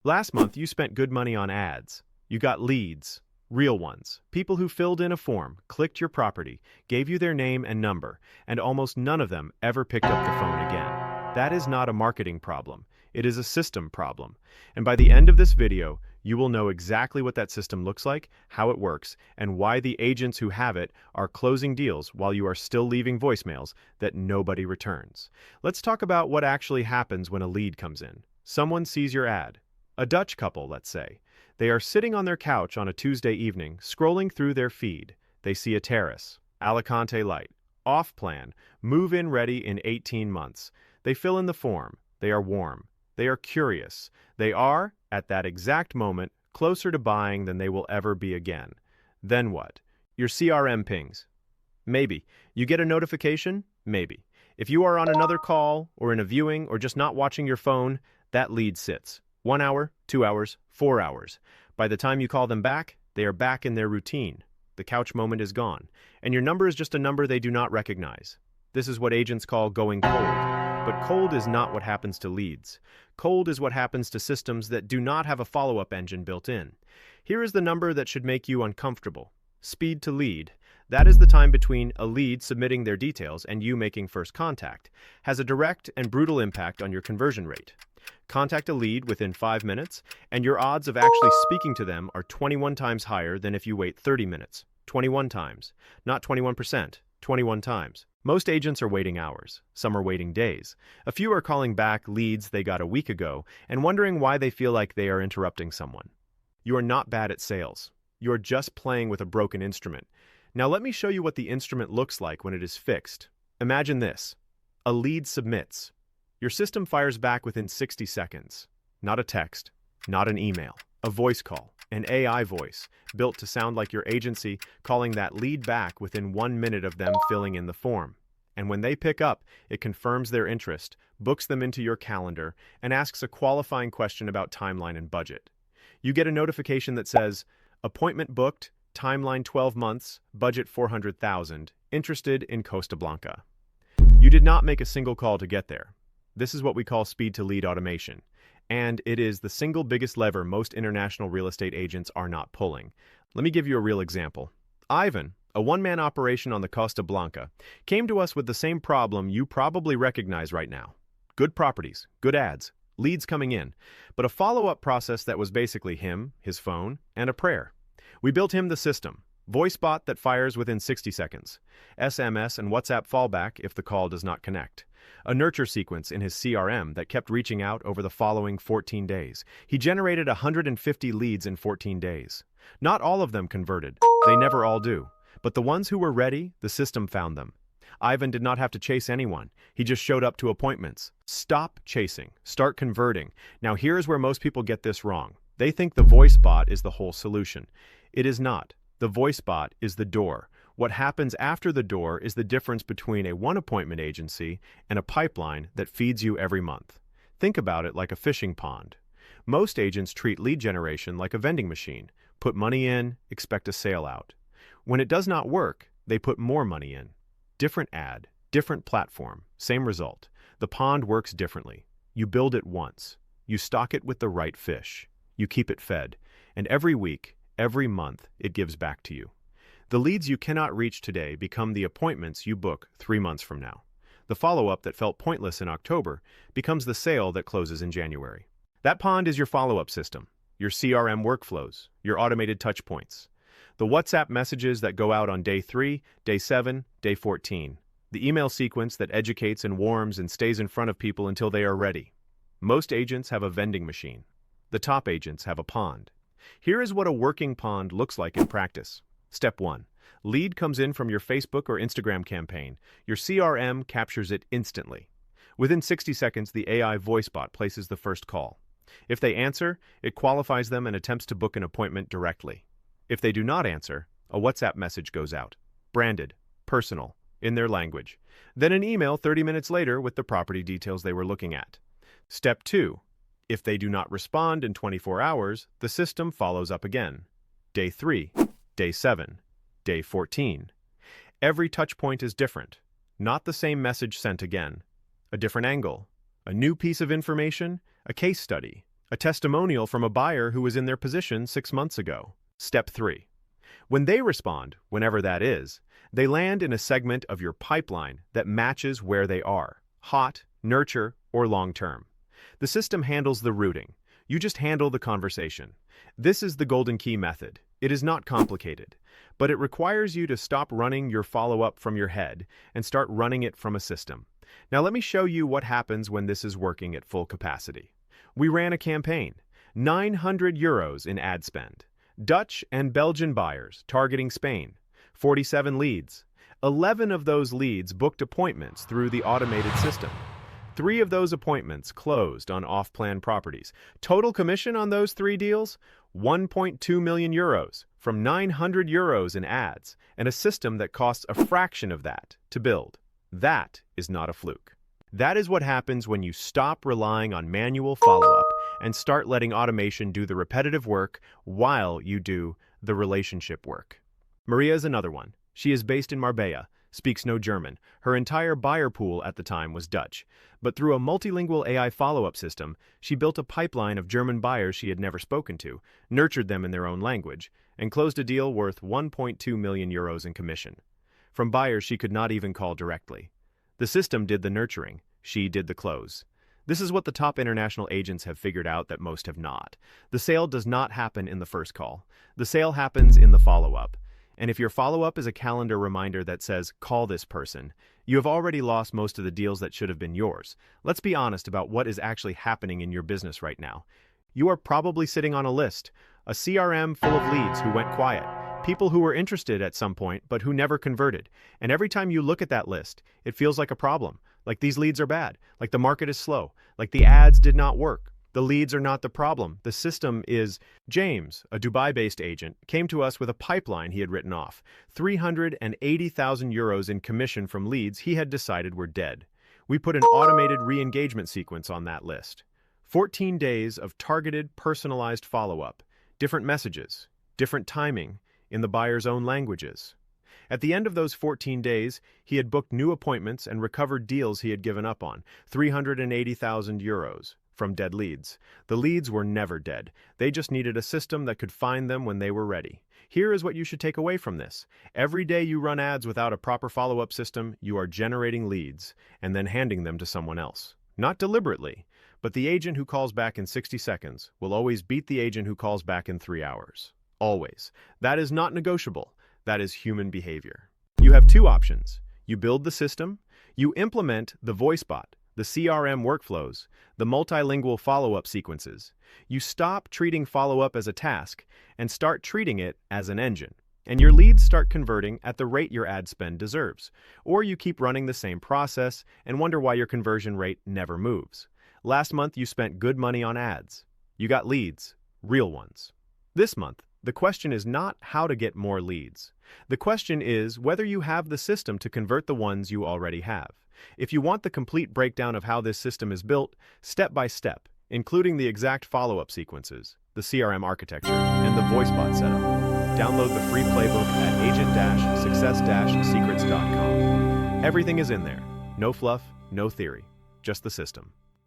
Last month, you spent good money on ads. You got leads, real ones, people who filled in a form, clicked your property, gave you their name and number, and almost none of them ever picked up the phone again. That is not a marketing problem. It is a system problem. And by the end of this video, you will know exactly what that system looks like, how it works, and why the agents who have it are closing deals while you are still leaving voicemails that nobody returns. Let's talk about what actually happens when a lead comes in. Someone sees your ad. A Dutch couple, let's say. They are sitting on their couch on a Tuesday evening, scrolling through their feed. They see a terrace, Alicante light, off plan, move-in ready in 18 months. They fill in the form. They are warm. They are curious. They are, at that exact moment, closer to buying than they will ever be again. Then what? Your CRM pings. Maybe. You get a notification? Maybe. If you are on another call, or in a viewing, or just not watching your phone, that lead sits. 1 hour, 2 hours, 4 hours. By the time you call them back, they are back in their routine. The couch moment is gone, and your number is just a number they do not recognize. This is what agents call going cold. But cold is not what happens to leads. Cold is what happens to systems that do not have a follow-up engine built in. Here is the number that should make you uncomfortable. Speed to lead. That is the time between a lead submitting their details and you making first contact. Has a direct and brutal impact on your conversion rate. Contact a lead within 5 minutes, and your odds of actually speaking to them are 21 times higher than if you wait 30 minutes. 21 times. Not 21%, 21 times. Most agents are waiting hours. Some are waiting days. A few are calling back leads they got a week ago and wondering why they feel like they are interrupting someone. You are not bad at sales. You are just playing with a broken instrument. Now let me show you what the instrument looks like when it is fixed. Imagine this. A lead submits. Your system fires back within 60 seconds. Not a text, not an email, a voice call, an AI voice, built to sound like your agency, calling that lead back within 1 minute of them filling in the form. And when they pick up, it confirms their interest, books them into your calendar, and asks a qualifying question about timeline and budget. You get a notification that says, appointment booked, timeline 12 months, budget 400,000, interested in Costa Blanca. You did not make a single call to get there. This is what we call speed-to-lead automation, and it is the single biggest lever most international real estate agents are not pulling. Let me give you a real example. Ivan, a one-man operation on the Costa Blanca, came to us with the same problem you probably recognize right now. Good properties, good ads, leads coming in, but a follow-up process that was basically him, his phone, and a prayer. We built him the system. Voice bot that fires within 60 seconds. SMS and WhatsApp fallback if the call does not connect. A nurture sequence in his CRM that kept reaching out over the following 14 days. He generated 150 leads in 14 days. Not all of them converted. They never all do. But the ones who were ready, the system found them. Ivan did not have to chase anyone. He just showed up to appointments. Stop chasing. Start converting. Now here's where most people get this wrong. They think the voice bot is the whole solution. It is not. The voice bot is the door. What happens after the door is the difference between a one-appointment agency and a pipeline that feeds you every month. Think about it like a fishing pond. Most agents treat lead generation like a vending machine. Put money in, expect a sale out. When it does not work, they put more money in. Different ad, different platform, same result. The pond works differently. You build it once. You stock it with the right fish. You keep it fed. And every week, every month, it gives back to you. The leads you cannot reach today become the appointments you book 3 months from now. The follow-up that felt pointless in October becomes the sale that closes in January. That pond is your follow-up system, your CRM workflows, your automated touchpoints. The WhatsApp messages that go out on day 3, day 7, day 14. The email sequence that educates and warms and stays in front of people until they are ready. Most agents have a vending machine. The top agents have a pond. Here is what a working pond looks like in practice. Step 1. Lead comes in from your Facebook or Instagram campaign. Your CRM captures it instantly. Within 60 seconds, the AI voice bot places the first call. If they answer, it qualifies them and attempts to book an appointment directly. If they do not answer, a WhatsApp message goes out. Branded, personal, in their language. Then an email 30 minutes later with the property details they were looking at. Step 2. If they do not respond in 24 hours, the system follows up again. Day 3. Day 7, day 14. Every touch point is different. Not the same message sent again. A different angle. A new piece of information. A case study. a testimonial from a buyer who was in their position 6 months ago. Step 3. When they respond, whenever that is, they land in a segment of your pipeline that matches where they are, hot, nurture, or long-term. The system handles the routing. You just handle the conversation. This is the golden key method. It is not complicated, but it requires you to stop running your follow-up from your head and start running it from a system. Now let me show you what happens when this is working at full capacity. We ran a campaign, €900 in ad spend. Dutch and Belgian buyers targeting Spain, 47 leads. 11 of those leads booked appointments through the automated system. 3 of those appointments closed on off-plan properties. Total commission on those 3 deals? €1.2 million from €900 in ads and a system that costs a fraction of that to build. That is not a fluke. That is what happens when you stop relying on manual follow-up and start letting automation do the repetitive work while you do the relationship work. Maria is another one. She is based in Marbella, speaks no German. Her entire buyer pool at the time was Dutch. But through a multilingual AI follow-up system, she built a pipeline of German buyers she had never spoken to, nurtured them in their own language, and closed a deal worth €1.2 million in commission. From buyers she could not even call directly. The system did the nurturing. She did the close. This is what the top international agents have figured out that most have not. The sale does not happen in the first call. The sale happens in the follow-up. And if your follow-up is a calendar reminder that says, call this person, you have already lost most of the deals that should have been yours. Let's be honest about what is actually happening in your business right now. You are probably sitting on a list, a CRM full of leads who went quiet, people who were interested at some point but who never converted. And every time you look at that list, it feels like a problem, like these leads are bad, like the market is slow, like the ads did not work. The leads are not the problem. The system is. James, a Dubai-based agent, came to us with a pipeline he had written off, €380,000 in commission from leads he had decided were dead. We put an automated re-engagement sequence on that list. 14 days of targeted, personalized follow-up, different messages, different timing, in the buyer's own languages. At the end of those 14 days, he had booked new appointments and recovered deals he had given up on, €380,000 from dead leads. The leads were never dead. They just needed a system that could find them when they were ready. Here is what you should take away from this. Every day you run ads without a proper follow-up system, you are generating leads and then handing them to someone else. Not deliberately, but the agent who calls back in 60 seconds will always beat the agent who calls back in 3 hours. Always. That is not negotiable. That is human behavior. You have 2 options. You build the system, you implement the voice bot, the CRM workflows, the multilingual follow-up sequences. You stop treating follow-up as a task and start treating it as an engine. And your leads start converting at the rate your ad spend deserves. Or you keep running the same process and wonder why your conversion rate never moves. Last month, you spent good money on ads. You got leads, real ones. This month, the question is not how to get more leads. The question is whether you have the system to convert the ones you already have. If you want the complete breakdown of how this system is built, step by step, including the exact follow-up sequences, the CRM architecture, and the voice bot setup, download the free playbook at agent-success-secrets.com. Everything is in there. No fluff, no theory, just the system.